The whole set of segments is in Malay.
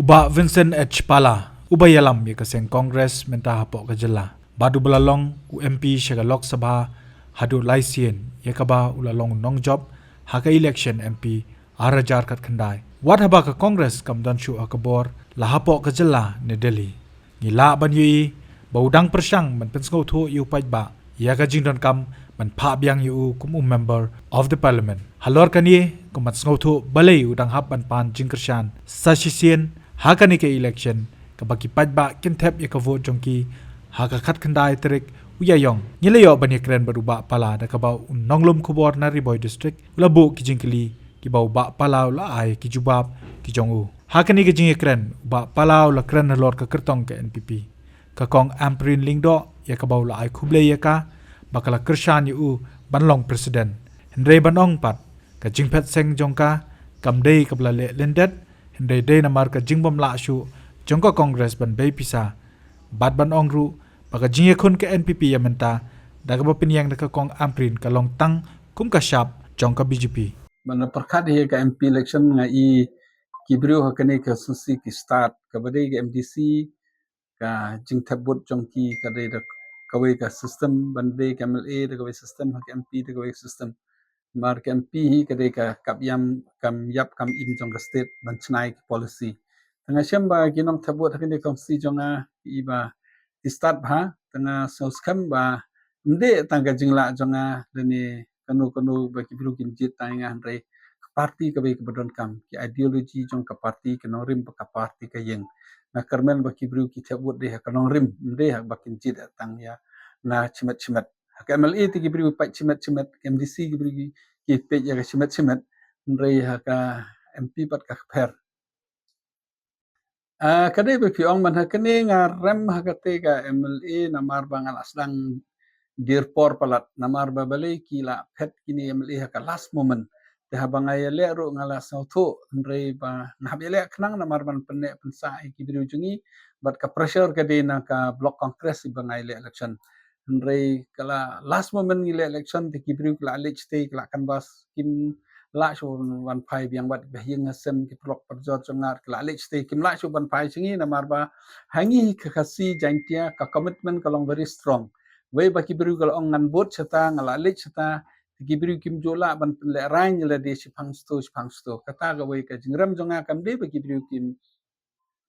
Ba Vincent H. Pala, ubayalam ya kaseng Kongres menta hapok kajela. Badu belalong UMP syaga Lok Sabha hadu laisien ya kaba ulalong nong job haka election MP arajar kat kendai. Wat haba ka Kongres kam dan syu akabor la hapok kajela ne Delhi. Ngila ban yui baudang persyang man pensngau thu yu pait ba ya ka jingdon kam man pha biang yu kum member of the parliament. Halor kan ye kum man sngau thu balai udang hap ban pan jingkershan sasisien haka ni ke election kabaki pajba kintep ya ka vote jongki haka khat khandai terik uyayong ngilayo bani kren baruba pala da kabau nonglum kubor na riboy district labu ki jingkli ki bau ba palau la ai ki jubab ki jongu haka ni ke jing kren ba palau la kren lor ka kertong ke NPP ka kong amprin lingdo ya kabau la ai khuble ya ka bakala kershan yu banlong president Henry banong pat ka jingpet seng jongka kamdei kabla le lendet Henry day namar ka jingbom la shu jongka Kongres ban bay pisa bat ban ongru baka jingye khun ke NPP yamenta daga bapin yang ka kong amprin ka long tang kum ka shap jongka BJP mana perkat he ka MP election nga i kibrio ha kane ka susi ki start ka badai ka MDC ka jing thabut jongki ka dai da kawai ka system bandai ka MLA da kawai system ha ka MP da kawai system mar ka MP hi ka dai ka kabyam kam yap kam in jong ka state ban chnai policy tanga syamba ginong thabut ha kane kongsi jonga iba di start ha tanga soskam ba nde tangga jingla jonga dani kanu bagi biru kinjit tanga andre parti ka bai kebodon kam ki ideology jong ka parti ka norim ka parti ka yeng na karmen bagi biru ki thabut de ka norim nde ha bakin jit tang ya na chimet ka MLA ti ki biru pa chimet MDC ki biru ki pe ya ka chimet andre ha ka MP pat ka pher kadai be piong man hakane nga rem hakate ka MLA namar bangal aslang dirpor palat namar babale kila pet kini MLA haka last moment te habangaya le ro ngala sautho ndre ba ngabele knang namar ban penne pensa ki biru jungi bat ka pressure ka dina ka block congress bangai le election ndre kala last moment ni le election te ki biru kala lech te kala kanbas kim la shu wan phai biang bat behing asem ki prok perjot jongar kala lech te kim la shu ban phai singi namar ba hangi khasi jantia ka commitment kalong very strong wei baki biru kalau ong ngan bot serta ngalalit serta ki biru kim jola ban le rain le de sipang sto kata ga wei ka jingram jonga kam de baki biru kim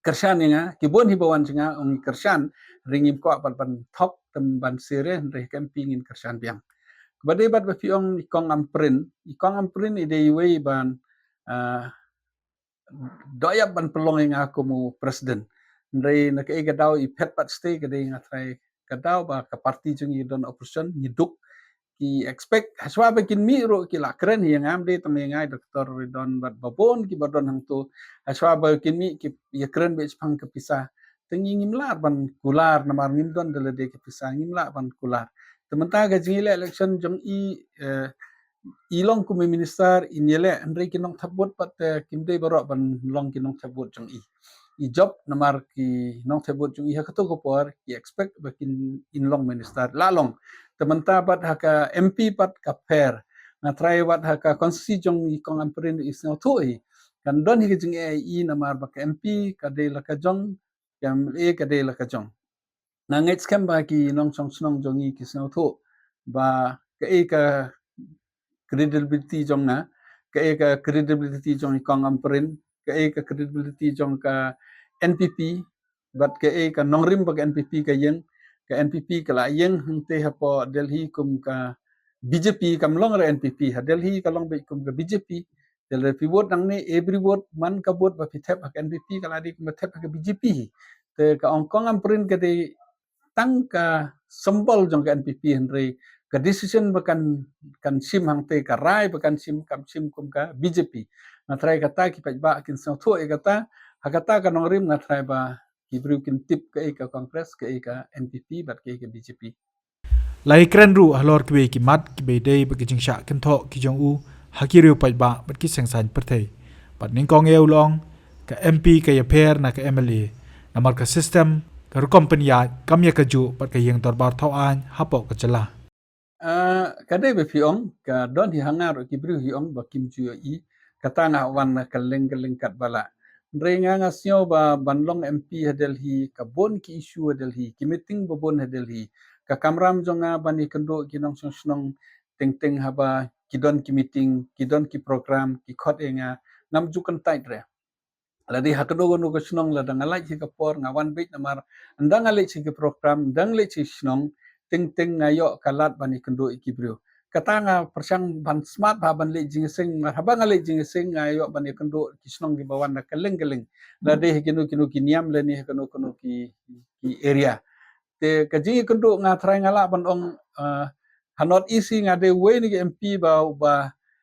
kershan nga ki bon hibawan jonga ong kershan ringim ko ban thok tem ban sere re camping in kershan biang bade bat ba fiong ikong amprin ide wei ban doyap ban pelong nga ko mo president ndai na ka daw i pet pat stay ka de nga try kadau ba ka parti jung i don opposition nyiduk ki expect haswa ba kin mi ro ki la kren hi ngam de tame ngai dr don bat babon ki badon hang tu haswa ba kin mi ki ya kren be pang ka pisa tengi ngimlar ban kular namar ngim don de de ka pisa ngimla ban kular tementa ga jingile election jong i long ku minister inyele andre kinong thabut pat kimde barok ban long kinong thabut jong i job namar ki nong thabut jong i hakato ko por ki expect bakin in long minister lalong tementa pat haka MP pat ka fair na try wat haka konstitusi jong i kong amprin is no thoi kan don hi jing i namar bak MP ka de la ka jong yam e ka de la ka jong na ngets kam ba ki nong song snong jong i ki sno tho ba ka credibility jong na ka credibility jong i kong amprin ka credibility jong ka NPP bat ka nongrim bag NPP ka NPP kala yeng hente hapo Delhi kum ka BJP kam long ra NPP ha Delhi ka long be kum ka BJP del pivot nang ni every vote man ka vote ba pitep ka NPP kala di kum tep ka BJP te ka ongkong amprin ka de tang ka sembol jong ka NPP henry ka decision bakan kan sim hang te ka rai bakan sim kam sim kum ka BJP na try kata ki ba kin so tho e kata hakata ka nongrim na try ba kibru kin tip ka Kongres ka NPP bat ka BJP lai kren ru halor kwe ki mat ki be dei bagi jingsha kin tho ki jong u hakiriu pajba bat ki sengsan perthei pat ning kong eu long ka MP ka ya pher na ka MLA namar ka system ka company ya kam ya ka ju pat ka yeng torbar thau an hapo ka chala kadai be fiong ka don hi hangar ki bru hi ong ba kim ju i kata nga wan ka leng kat bala Ndre nga ngasyo ba banlong MP ha Delhi ka bon ki issue ha Delhi ki meeting babon ha Delhi ka kamram jonga bani kendo kinong snong teng haba kidon ki meeting kidon ki program ki khot nga nam jukan tait re ladi hakado no ko snong la dang alai ka por nga one bit namar ndang alai ki program ndang le chi snong teng ngayo kalat bani kendo ikibrio kata nga persang ban smart ba ban le jing sing habang le jing sing ngayo bani kendo kisnong di bawan na keleng ladi kinu kiniam le ni kanu ki area te kaji kendo nga try ngala ban ong hanot isi nga de we ni MP ba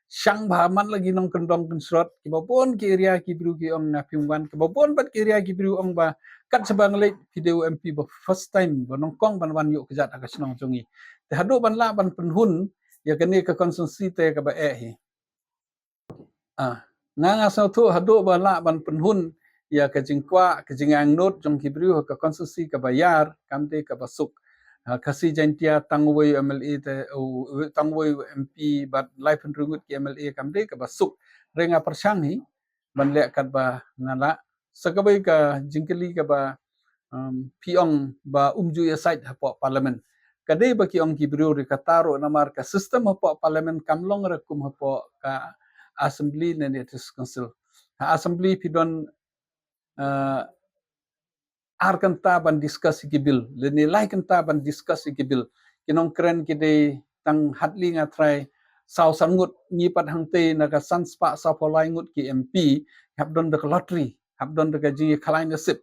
sang ba man lagi nong kendong kensrot ki babon ki area ki bru ki ong na pingwan ki babon bat ki area ki bru ong ba kat sebang le video MP ba first time ba nong kong ban wan yo kejat ka snong chungi te hadu ban la ban penhun ya kini ke konsumsi te ka ba hi nga sa tu hadu ba la ban penhun ya ke jingkwa ke jingang not jong ki bru ka konsumsi ka bayar kamte ka basuk kasi jantia tangway MLA te tangway MP bat life and rungut ki MLA kamde ka basuk renga persang hi ban le kat ba ngala sakabai ka jingkeli ka ba piong ba umju ya site hapo parliament kadai ba ki ong ki brio re kataro namar ka system hapo parliament kamlong re kum hapo ka assembly ne netis council assembly pidon ar kanta ban discuss ki bill le ni lai kanta ban discuss ki bill kinong kren ki de tang hatli nga try sau sangut ni pat hang te na ka sanspa sa polai ngut ki MP hab don de lottery hab don de ji khalai na sip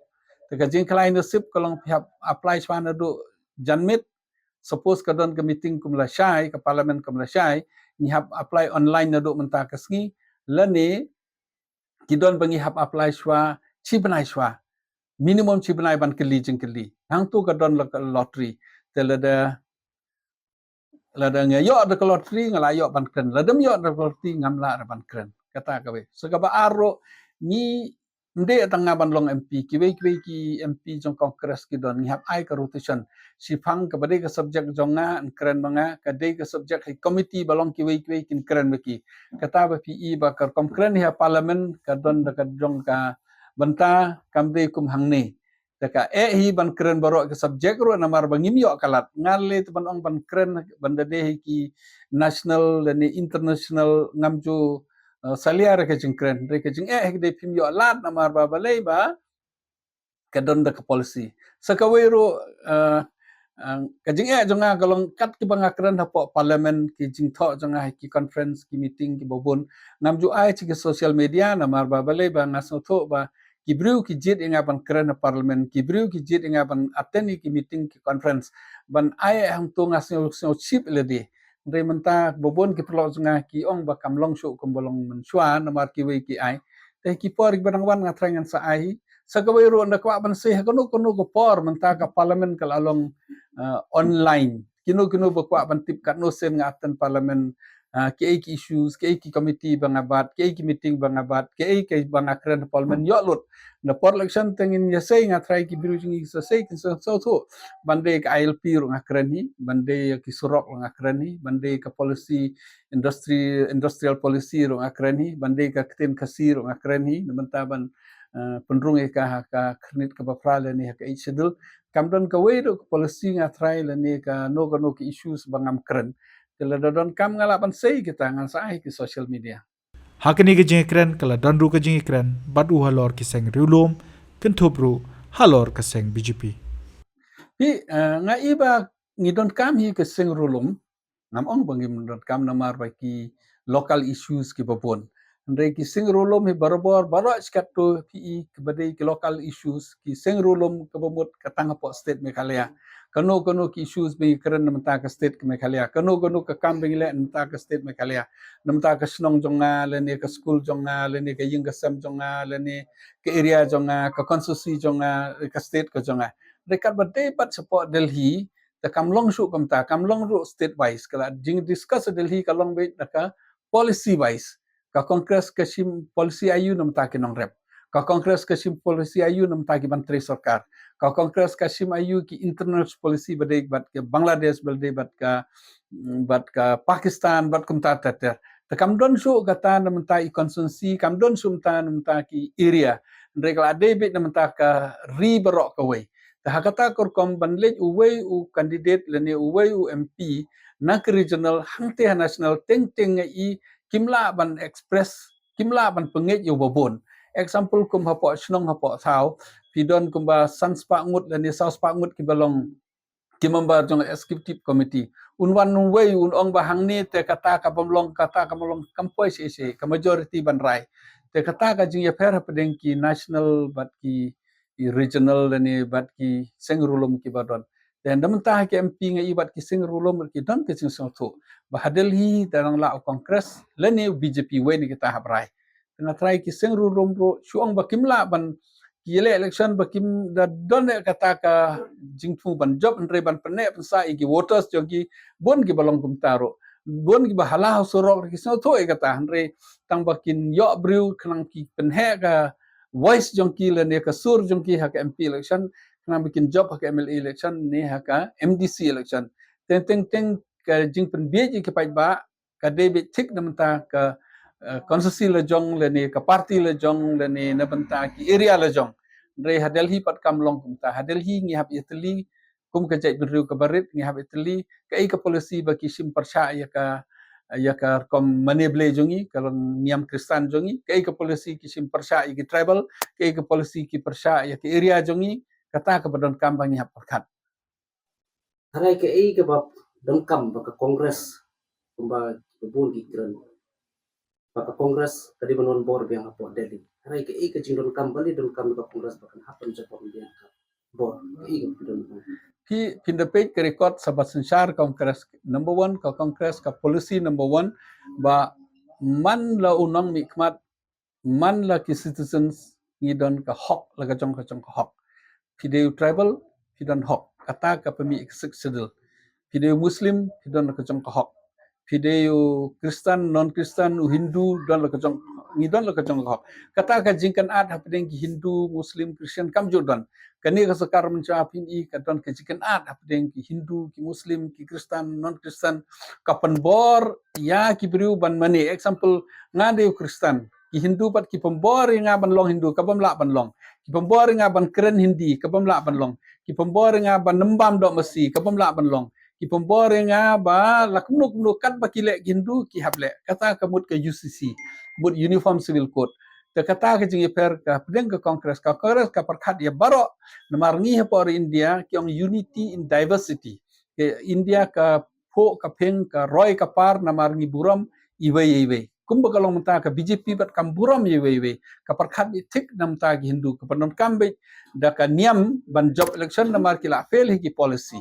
de ka jing khalai na sip kolong hab apply swana do janmit suppose ka don ka meeting kum la shai ka parliament kum la shai ni hab apply online na do menta ka sngi le ni ki don bangi hab apply shwa chi banai shwa minimum chi banai ban keli jing keli hang tu ka don lottery te la da ngayo da lottery ngala yo ban kren la dem yo da lottery ngam la ban kren kata ka we so ka ba aro ni mde tanga ban long MP ki MP jong congress ki don ni hab ai ka rotation si phang ka bade ka subject jonga kren manga ka de ka subject hi committee balong ki kin kren ki kata ba PE ba ka kom kren hi parliament ka don da ka jong ka banta kamde kum hangne taka hi ban keren baro ke subjek ro namar bangim yo kalat ngale ban ong ban keren banda de ki national dan international ngamju saliar ke jingkren de ke jing de pim yo lat namar ba balai ba kadon da ke policy sakawero kajing jonga galong kat ki banga keren hapo parliament ki jing tho jonga ki conference ki meeting ki bobon namju ai ki social media namar ba balai ba ngaso tho ba kibriu ki jit inga ban keren parliament kibriu ki jit inga ban attend ki meeting ki conference ban ai hang tu ngasio chip le di re menta bobon ki plo nga ki ong ba kam long shu kum bolong men shwa namar ki we ki ai te ki por ki banang wan nga trangan sa ai sa ka we ro na kwa ban se kono ko por menta ka parliament kal along online kino ba kwa ban tip kat no sen nga attend parliament ki issues ki committee bangabat ki meeting bangabat ki bangakren parliament yo lut na por election tengin ya say nga try ki biru jingi sa say kin so to bande ka ILP ro ngakren ni bande ki surok ro ngakren ni bande ka policy industrial policy ro ngakren ni bande ka kten kasir ro ngakren ni namentaban pendrung ka kredit ka bafrale ni ka schedule kamdon ka way ro policy nga try la ni ka no ki issues bangam kren kala don kam ngala pan sei kita ngan sai ki social media Hakani ke jing kren kala danru ke jing kren badu halor ki seng riulum kentobru halor ke seng BJP pi nga iba ngidon kam hi ke seng rulum ngam ong bangi don kam namar ba ki local issues ki babon ndre ki seng rulum hi barobor baro skat to pi ke badai ki local issues ki seng rulum ke bomot katang po state Meghalaya kano ki issues be keren namta ka state ke Meghalaya kano ka kam bingile namta ka state Meghalaya namta ka snong jonga lene ka school jonga lene ka yingasam jonga lene ka area jonga ka constituency jonga ka state ka jonga dekat badai pat support Delhi ta kamlong shu kamta kamlong ru state wise kala jing discuss Delhi kalong be ka policy wise ka congress kashim policy ayu namta kinong rep ka congress kashim policy ayu namta ki bantri sarkar ka congress kashim ayu ki internal policy badai bat ke Bangladesh badai bat ka Pakistan bat kumta tater ta kamdon shu kata namta i constituency kamdon shu namta ki area ndre kala debit na mentaka riberok kawai kata korkom banlej uwei u candidate lene uwei u MP nak regional hangte national teng i kimla ban express kimla ban penget yo babon example kum hapo snong hapo thau pidon kumba sanspa ngut lene sauspa ngut kibalong kimamba jong executive committee unwan wei un ong bahang ni te kata ka bomlong kampoi se ka majority ban rai te kata ka jing ya per pedeng ki national bat ki regional lene bat ki sengrulum ki badon dan damta ki MP ngai bat ki sengrulum ki don ki sing so bahadel hi darang la kongres lene BJP wei ni kita habrai tengah trai ki sengrulum ro suang bakimla ban ki election bakim da don kata ka jingfu ban job andre ban pene pensa ki voters jogi bon ki balong kumtaro bon ki bahala surok ki so thoi kata andre tang bakin yo briu khnang ki penhe ka voice jongki le ne ka sur jongki ha ka MP election khnang bikin job ha ka MLA election ne ha ka MDC election teng ka jing pen bie ki pai ba ka debit tik namta ka konstitusi le jong le ne ka parti le jong le ne na banta ki area le jong re hadel hi pat kam long kumta hadel hi ngi hab itali kum ka jai biru ka barit ngi hab itali ka policy ba ki sim persya ya ka kom maneble jongi kalau niam kristan jongi ka policy ki sim persya ki tribal ka policy ki persya ya ki area jongi kata ka badon kam bangi hab perkat harai ke bab dengkam baka kongres kumba bun ki kran baka kongres tadi menon bor biang apo Delhi harai ke jing dengkam bali dengkam baka kongres baka happen japon biang bor ke dengkam Pi pindapit ke record sabat sensar kongres number 1 ka kongres ka policy number 1 ba man la unang mikmat man la ki citizens ngidon ka hok la ka jong ka hok pideu tribal pidon hok kata ka pemi execedel pideu muslim pidon ka jong ka hok pideu kristen non kristen u hindu don la ka jong ngidon la ka jong ka hok kata ka jingkan ad hapdeng ki hindu muslim kristen kam jodan kani ka sakar mencapin i kadon ke chicken art hapdeng ki hindu ki muslim ki kristen non kristen kapan bor ya ki briu ban mani example ngade kristen ki hindu pat ki pembor nga ban long hindu kabam la ban long ki pembor nga ban keren hindi kabam la ban long ki pembor nga ban nembam dok mesi kabam la ban long ki pembor nga ba laknuk nukat ba ki le hindu ki hable kata kamut ke UCC but uniform civil code kata ke jing per ka pedeng ke kongres ka perkat ya baro namar ngi por India kyong unity in diversity ke India ka po ka peng ka roy ka par namar ngi buram iwe kumba kalong menta ka BJP bat kam buram iwe ka perkat tik namta ki hindu ka panon kambe da ka niam ban job election namar kila fail hi ki policy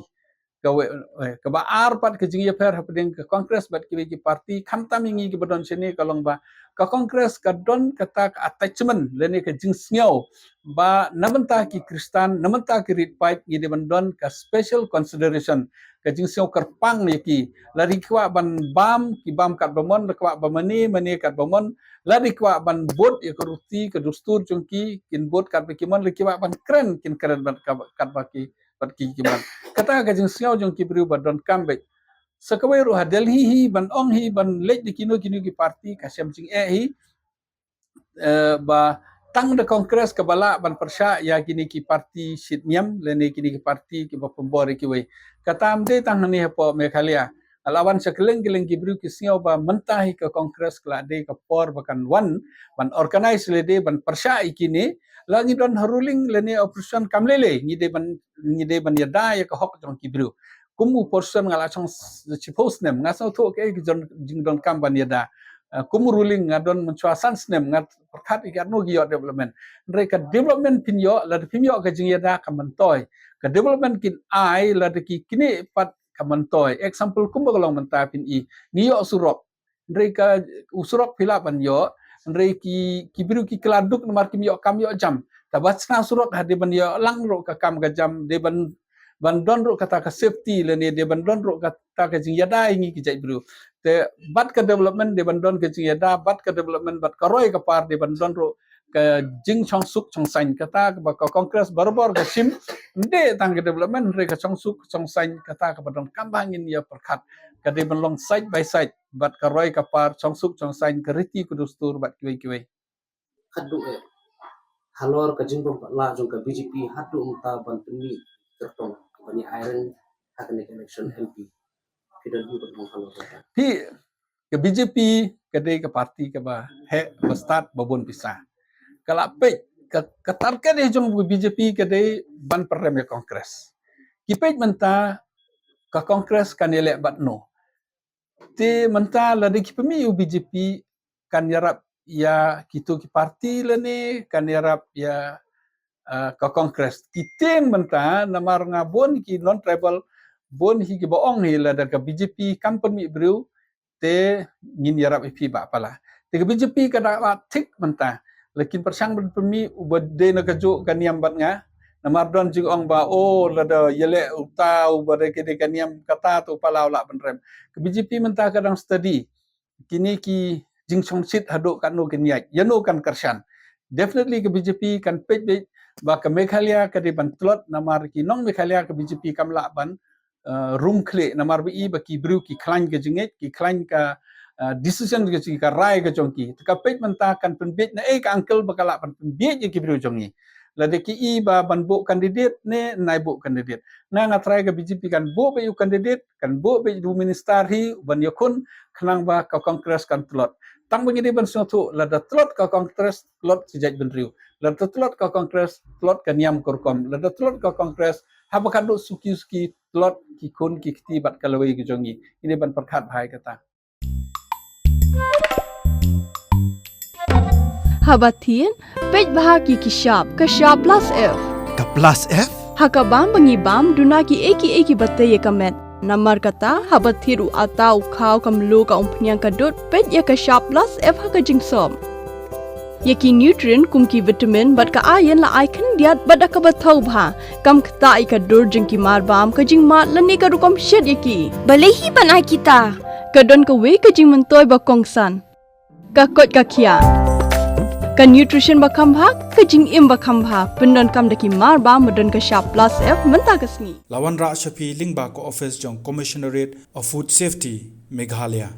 ka ba ar pat ke jing per hapdeng ke kongres bat ki parti khamta mingi ki badon sini kalong ba ka kongres ka don kata ka attachment lene ka jing sngau ba namenta ki kristan namenta ki rit pipe ngi de bandon ka special consideration ka jing sngau karpang ni ki lari kwa ban bam ki bam kat bamon la kwa ba mani kat bamon lari kwa ban bot ya keruti ke dustur jungki kin bot kat bekimon le kiwa ban keren kin keren ban kat baki bat ki kiman kata ka jing sngau jung ki briu badon kambe sakawai ru Delhi hi ban ong hi ban lej di kino ki parti ka siam jing hi ba tang de kongres ke bala ban persya ya kini ki parti sitniam lene kini ki parti ki pembor ki we kata amde tang ni hapo Meghalaya alawan sekeleng ki briu ki sngau ba mentahi ke kongres kala de ke por bakan wan ban organize le de ban persya ikini lagi don ruling lene operation kamlele ngide ban yada ya ka hok jong ki briu kumu portion ngala chong suppose nem ngaso tho ke jing don kam ban yada kumu ruling ngadon mencuasan snem ngat perkat ikat no giyo development mereka development pinyo la pinyo ka jing yada kamantoy ka development kin ai la ki kini pat kamantoy example kumu kalong mentapin i niyo surok mereka usurok pilapan yo mereka kibiru ki keladuk nomor kimyo kam yo jam tabatsna surok hade ban yo lang ro ka kam ga jam de ban don ro kata ka safety le ne de ban don ro kata ka jing yada ingi ki jai bru te bat ka development de ban don ka jing yada bat ka development bat ka roy ka par de ban don ro ka jing chong suk chong sain kata ka kongres barbor ka sim de tang ka development re ka chong suk chong sain kata ka badon kambangin ya perkat ka de ban long side by side bat ka roy ka par chong suk chong sain ka riti ku dustur bat kiwe khadu halor ka jingbang la jong ka BJP hatu umta ban pemi tertong bani iron hakane election MP kidan hu ban halor ka Pi ke BJP kadai ke parti ke ba he start babon pisah. Kalau pe ke target dia jong BJP kadai ban perem ke kongres. Kipet menta ke kongres kan elek bat no. Te menta la de kipemi BJP kan yarap ya kitu ki parti la ni kan yarap ya ke kongres. Kiteng menta namar ngabon ki non tribal bon hi ki boong hi la da ke BJP company bru te ngin yarap ipi ba pala te BJP kada ba tik menta lekin persang ben pemi ubade na kajo kaniam bat nga namar don jing ong ba lada yele uta ubade ke kaniam kata tu pala la benrem ke BJP menta kadang study kini ki jing songsit haduk kan no keniat yano kan kersan definitely ke BJP kan page ba ke Meghalaya ke di bantlot namar ki nong Meghalaya ke BJP kamla ban room kle namar bi baki bru ki klan ke jinget ki klan ka decision ke ka rai ke jongki ka pet menta kan penbet na ka uncle bakala pan penbet ki bru jongi la de ki ba ban bo kandidat ne nai bo kandidat na ngatrai ke BJP kan bo be yu kandidat kan bo be du minister hi ban yakun khnang ba ka kongres kan tlot tang bengi ban sotu la da tlot ka kongres tlot sejak benriu la da tlot ka kongres tlot ka niam korkom la da tlot ka kongres habakado suki tlot ki kun ki kti bat kalawai ki jongi ini ban perkhat bhai kata Habatin pej bahaki kishap kashap plus F Ka plus F? hakabam bangibam dunaki eki batay kamet namar kata habathiru atau khaw kamlu ka umpnyang kadut pej ya kashap plus F hakajingsom Yaki nutrient kumki vitamin bat ka iron la icon diat bat ka bathau bha kam khta ka dur jingki mar bam ka jing mat lani ka rukom shed yaki balehi banai kita ka don ka we ka jing mentoy ba kongsan ka kot ka khia ka nutrition ba kham bha ka jing im ba kham bha pendon kam daki mar bam madon ka sharp plus F menta kasni Lawan Ra Shafi Lingba ko office jong Commissionerate of Food Safety Meghalaya